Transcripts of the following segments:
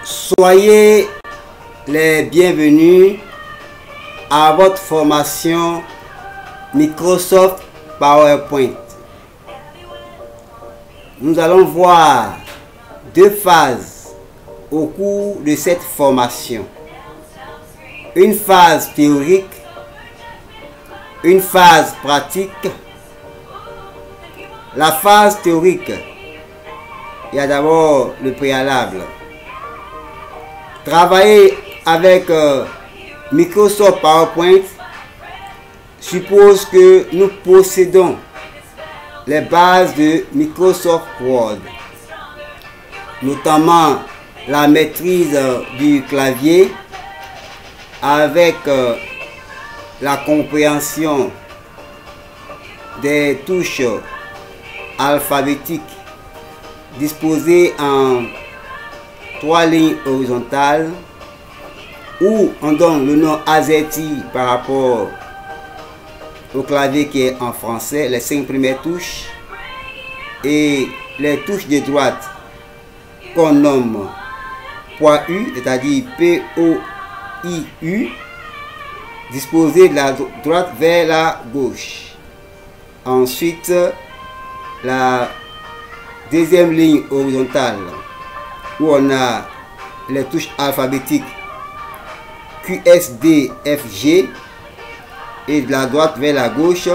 Soyez les bienvenus à votre formation Microsoft PowerPoint. Nous allons voir deux phases au cours de cette formation. Une phase théorique, une phase pratique. La phase théorique, il y a d'abord le préalable. Travailler avec Microsoft PowerPoint suppose que nous possédons les bases de Microsoft Word, notamment la maîtrise du clavier avec la compréhension des touches alphabétiques disposées en 3 lignes horizontales, où on donne le nom AZERTY par rapport au clavier qui est en français, les 5 premières touches, et les touches de droite qu'on nomme .U, c'est-à-dire POIU, disposées de la droite vers la gauche. Ensuite, la deuxième ligne horizontale où on a les touches alphabétiques QSDFG et de la droite vers la gauche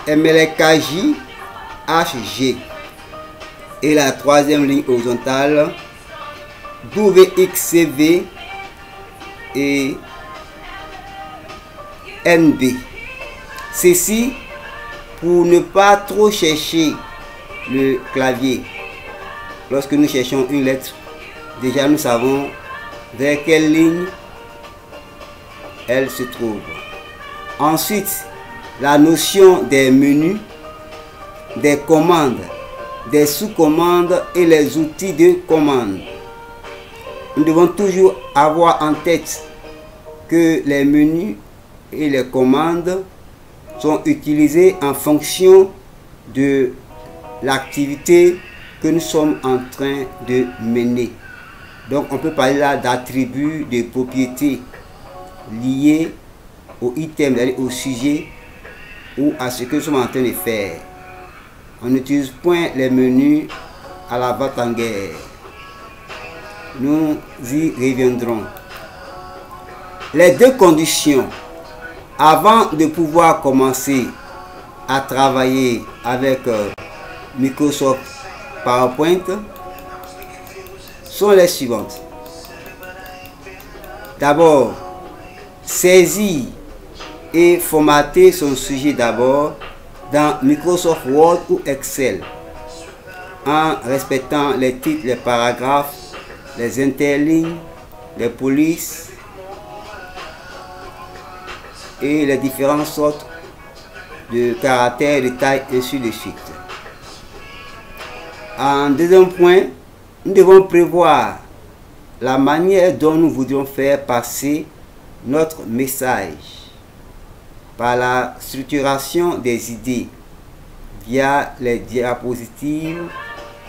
MLKJ HG, et la troisième ligne horizontale WXCV et NB. Ceci pour ne pas trop chercher le clavier. Lorsque nous cherchons une lettre, déjà nous savons vers quelle ligne elle se trouve. Ensuite, la notion des menus, des commandes, des sous-commandes et les outils de commande. Nous devons toujours avoir en tête que les menus et les commandes sont utilisés en fonction de l'activité que nous sommes en train de mener. Donc on peut parler là d'attributs, de propriétés liées au item, au sujet ou à ce que nous sommes en train de faire. On n'utilise point les menus à la va-t-en-guerre. Nous y reviendrons. Les deux conditions avant de pouvoir commencer à travailler avec Microsoft PowerPoint sont les suivantes. D'abord, saisir et formater son sujet d'abord dans Microsoft Word ou Excel en respectant les titres, les paragraphes, les interlignes, les polices et les différentes sortes de caractères, de tailles, ainsi de suite. En deuxième point, nous devons prévoir la manière dont nous voudrions faire passer notre message par la structuration des idées via les diapositives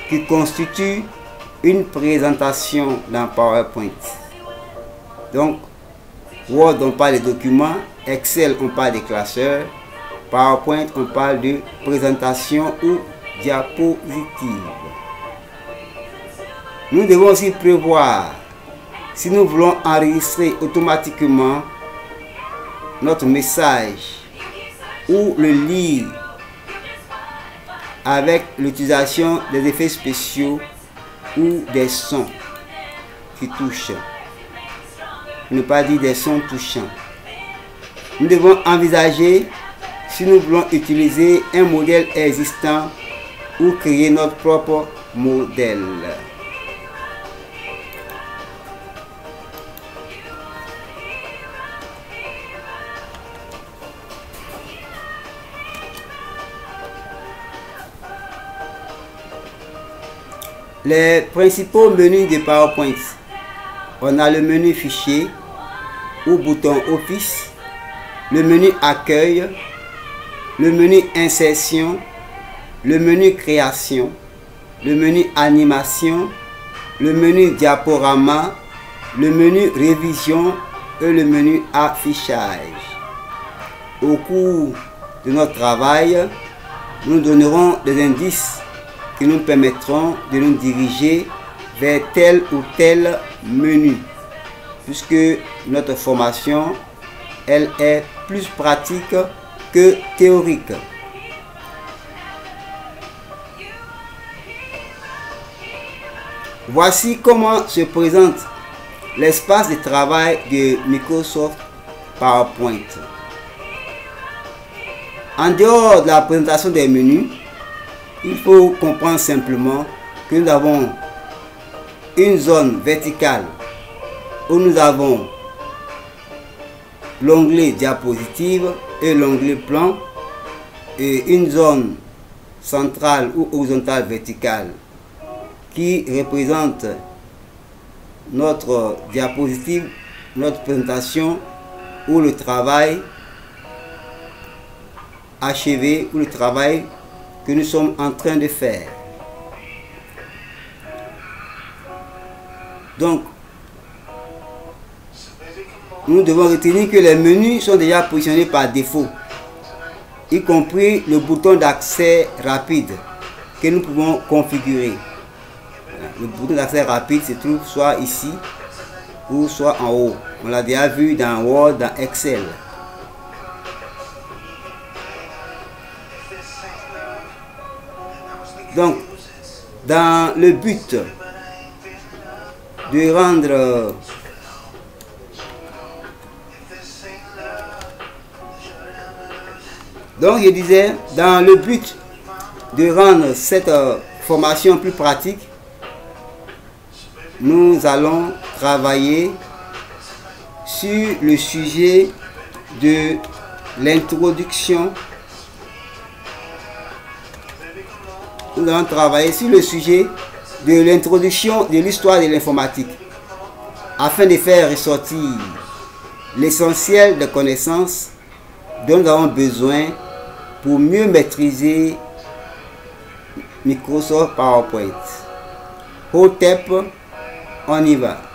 qui constituent une présentation dans PowerPoint. Donc, Word, on parle de documents, Excel, on parle des classeurs, PowerPoint, on parle de présentation ou diapositive. Nous devons aussi prévoir, si nous voulons enregistrer automatiquement notre message ou le lire avec l'utilisation des effets spéciaux ou des sons qui touchent, ne pas dire des sons touchants. Nous devons envisager si nous voulons utiliser un modèle existant ou créer notre propre modèle. Les principaux menus de PowerPoint. On a le menu fichier ou bouton Office, le menu accueil, le menu insertion, le menu création, le menu animation, le menu diaporama, le menu révision et le menu affichage. Au cours de notre travail, nous donnerons des indices qui nous permettront de nous diriger vers tel ou tel menu, puisque notre formation, elle est plus pratique que théorique. Voici comment se présente l'espace de travail de Microsoft PowerPoint. En dehors de la présentation des menus, il faut comprendre simplement que nous avons une zone verticale où nous avons l'onglet diapositive et l'onglet plan, et une zone centrale ou horizontale verticale qui représente notre diapositive, notre présentation ou le travail achevé ou le travail que nous sommes en train de faire. Donc, nous devons retenir que les menus sont déjà positionnés par défaut, y compris le bouton d'accès rapide que nous pouvons configurer. Le bouton d'accès rapide se trouve soit ici ou soit en haut. On l'a déjà vu dans Word, dans Excel. Donc, dans le but de rendre je disais, dans le but de rendre cette formation plus pratique, nous allons travailler sur le sujet de l'introduction. Nous allons travailler sur le sujet de l'introduction de l'histoire de l'informatique afin de faire ressortir l'essentiel des connaissances dont nous avons besoin pour mieux maîtriser Microsoft PowerPoint. Hotep, on y va.